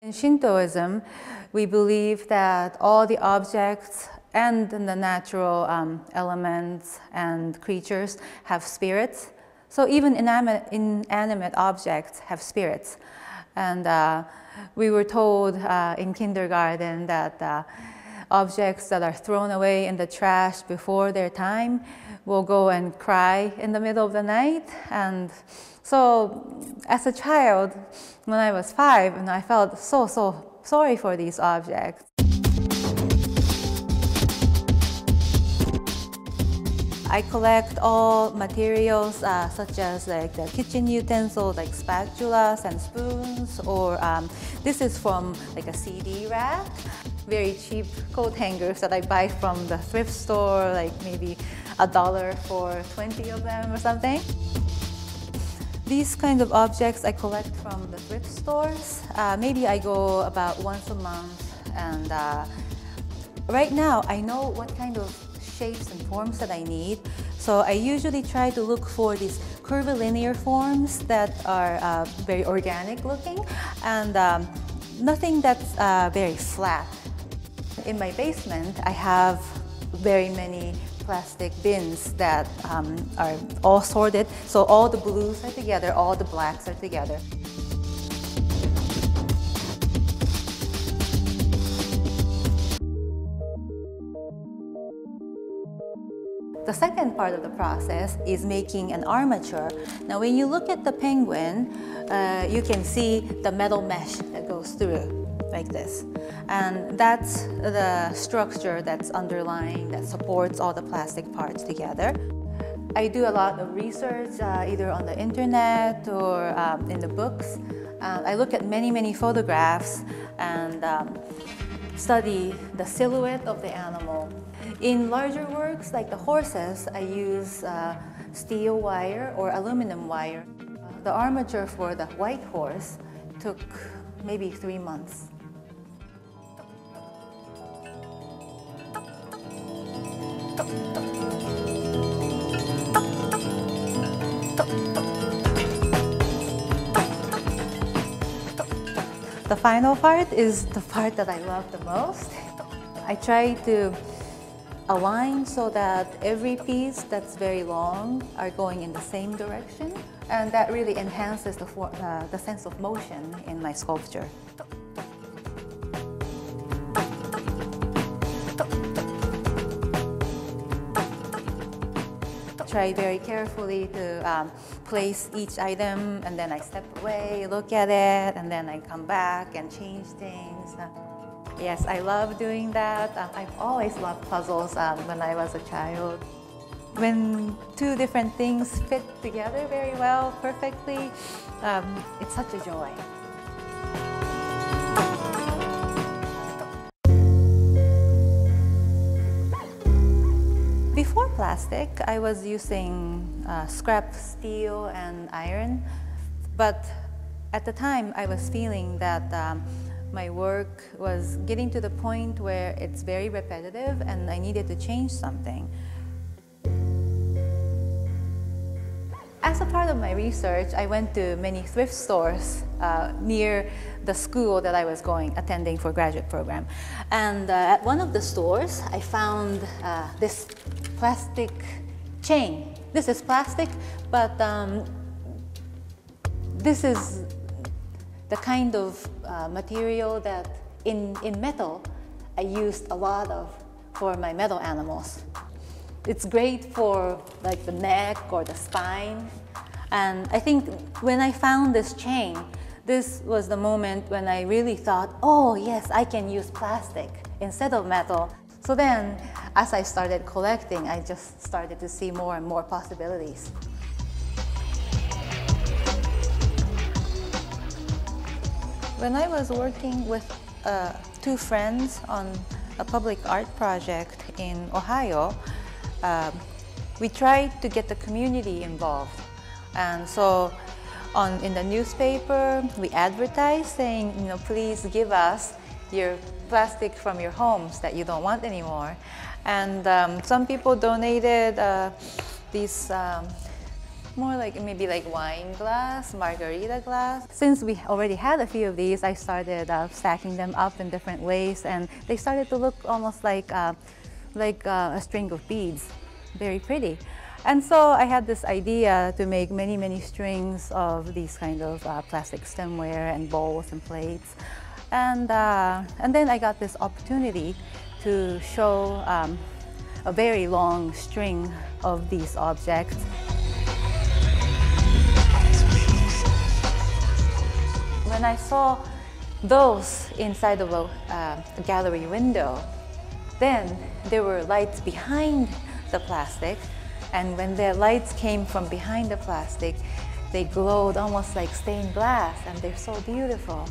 In Shintoism, we believe that all the objects and the natural elements and creatures have spirits. So even inanimate objects have spirits. And we were told in kindergarten that objects that are thrown away in the trash before their time will go and cry in the middle of the night. And so as a child, when I was 5, and I felt so sorry for these objects. I collect all materials such as like the kitchen utensils like spatulas and spoons, or this is from like a CD rack. Very cheap coat hangers that I buy from the thrift store, like maybe $1 for 20 of them or something. These kinds of objects I collect from the thrift stores. Maybe I go about once a month, and right now I know what kind of shapes and forms that I need. So I usually try to look for these curvilinear forms that are very organic looking, and nothing that's very flat. In my basement, I have very many plastic bins that are all sorted. So all the blues are together, all the blacks are together. The second part of the process is making an armature. Now when you look at the penguin, you can see the metal mesh that goes through like this. And that's the structure that's underlying, that supports all the plastic parts together. I do a lot of research either on the internet or in the books. I look at many photographs and study the silhouette of the animal. In larger works like the horses, I use steel wire or aluminum wire. The armature for the white horse took maybe 3 months. The final part is the part that I love the most. I try to align so that every piece that's very long are going in the same direction, and that really enhances the sense of motion in my sculpture. Try very carefully to place each item, and then I step away, look at it, and then I come back and change things. Yes, I love doing that. I've always loved puzzles when I was a child. When two different things fit together very well, perfectly, it's such a joy. Before plastic, I was using scrap steel and iron, but at the time I was feeling that my work was getting to the point where it's very repetitive and I needed to change something. As a part of my research, I went to many thrift stores near the school that I was attending for graduate program. And at one of the stores, I found this plastic chain. This is plastic, but this is the kind of material that in metal I used a lot of for my metal animals. It's great for like the neck or the spine. And I think when I found this chain, this was the moment when I really thought, oh yes, I can use plastic instead of metal. So then, as I started collecting, I just started to see more and more possibilities. When I was working with 2 friends on a public art project in Ohio, we tried to get the community involved. And so in the newspaper, we advertised saying, please give us your plastic from your homes that you don't want anymore. And some people donated these more like maybe like wine glass, margarita glass. Since we already had a few of these, I started stacking them up in different ways, and they started to look almost like a string of beads, very pretty. And so I had this idea to make many, many strings of these kind of plastic stemware and bowls and plates. And then I got this opportunity to show a very long string of these objects. When I saw those inside of a gallery window, then there were lights behind the plastic, and when the lights came from behind the plastic, they glowed almost like stained glass, and they're so beautiful.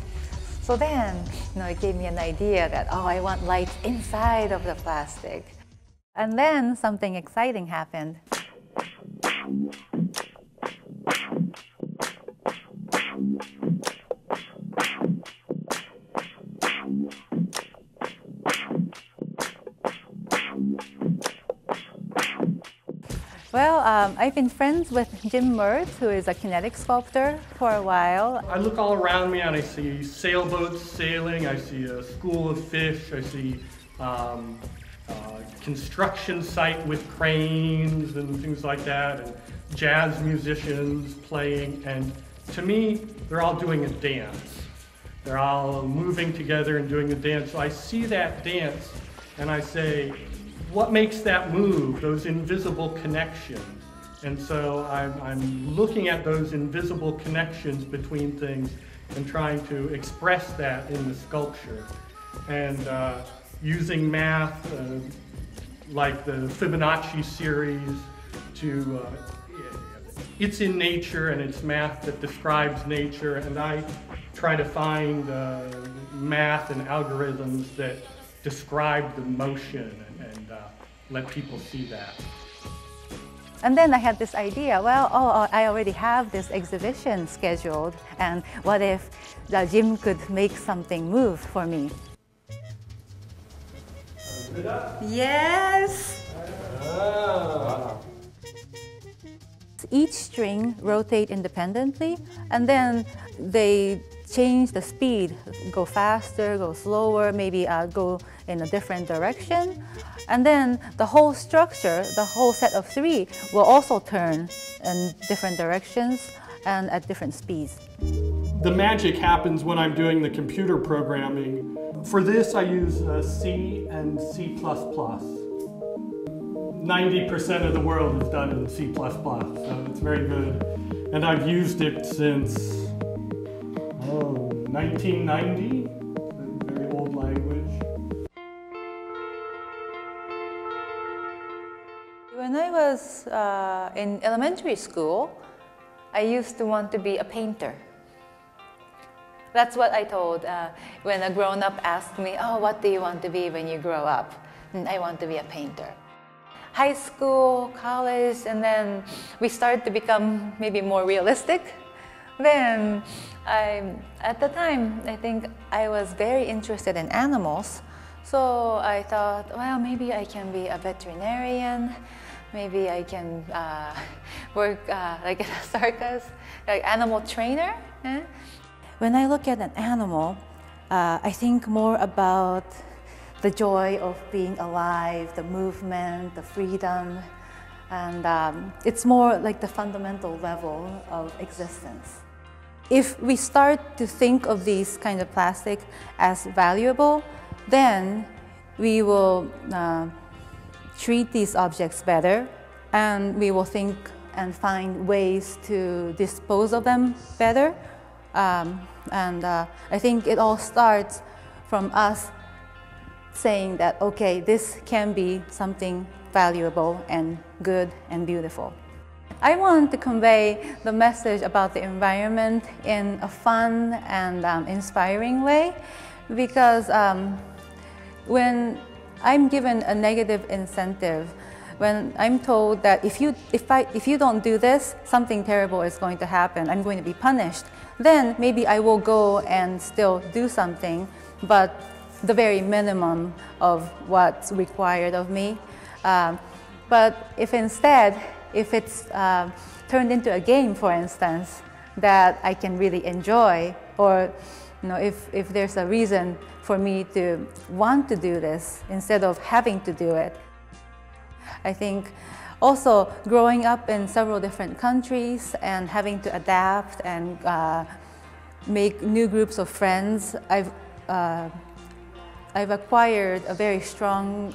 So then, it gave me an idea that, oh, I want lights inside of the plastic. And then something exciting happened. Well, I've been friends with Jim Mertz, who is a kinetic sculptor, for a while. I look all around me and I see sailboats sailing, I see a school of fish, I see construction site with cranes and things like that, and jazz musicians playing, and to me, they're all doing a dance. They're all moving together and doing a dance. So I see that dance and I say, what makes that move, those invisible connections? And so I'm looking at those invisible connections between things and trying to express that in the sculpture. And using math, like the Fibonacci series, to it's in nature and it's math that describes nature, and I try to find math and algorithms that describe the motion and let people see that. And then I had this idea, well, I already have this exhibition scheduled, and what if Jim could make something move for me? Yes! Ah. Each string rotate independently, and then they change the speed, go faster, go slower, maybe go in a different direction. And then the whole structure, the whole set of three, will also turn in different directions and at different speeds. The magic happens when I'm doing the computer programming. For this, I use C and C++. 90% of the world is done in C++, so it's very good. And I've used it since 1990, a very old language. When I was in elementary school, I used to want to be a painter. That's what I told when a grown-up asked me, oh, what do you want to be when you grow up? And I want to be a painter. High school, college, and then we started to become maybe more realistic. Then, at the time, I think I was very interested in animals. So I thought, well, maybe I can be a veterinarian. Maybe I can work like at a circus, like animal trainer. When I look at an animal, I think more about the joy of being alive, the movement, the freedom, and it's more like the fundamental level of existence. If we start to think of these kind of plastic as valuable, then we will treat these objects better, and we will think and find ways to dispose of them better. I think it all starts from us saying that, okay, this can be something valuable and good and beautiful. I want to convey the message about the environment in a fun and inspiring way, because when I'm given a negative incentive, when I'm told that if you don't do this, something terrible is going to happen, I'm going to be punished, then maybe I will go and still do something, but the very minimum of what's required of me. But if instead, if it's turned into a game, for instance, that I can really enjoy, or if there's a reason for me to want to do this instead of having to do it. I think also growing up in several different countries and having to adapt and make new groups of friends, I've acquired a very strong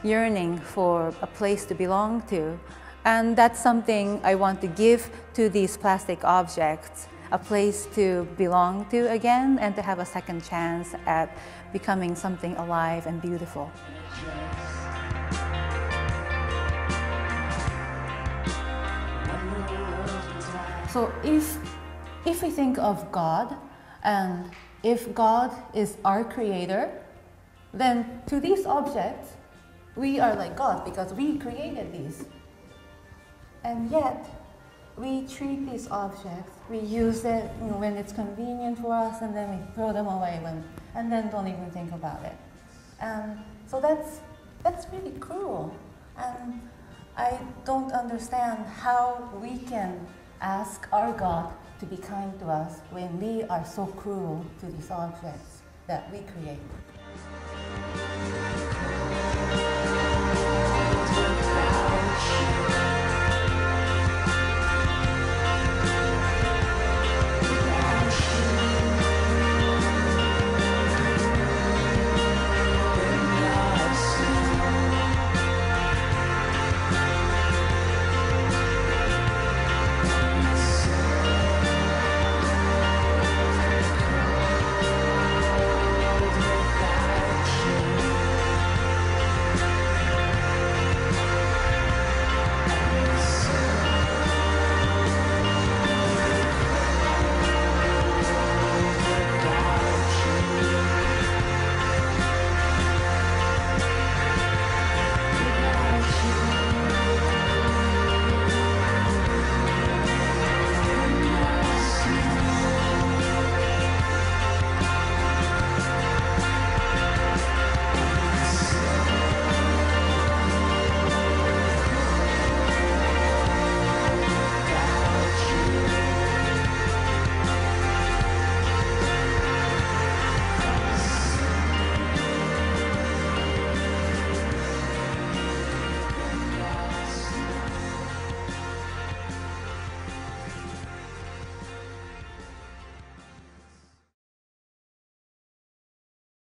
yearning for a place to belong to. And that's something I want to give to these plastic objects, a place to belong to again and to have a second chance at becoming something alive and beautiful. So if we think of God, and if God is our creator, then to these objects, we are like God because we created these. And yet, we treat these objects, we use it when it's convenient for us, and then we throw them away and then don't even think about it. And so that's really cruel. And I don't understand how we can ask our God to be kind to us when we are so cruel to these objects that we create.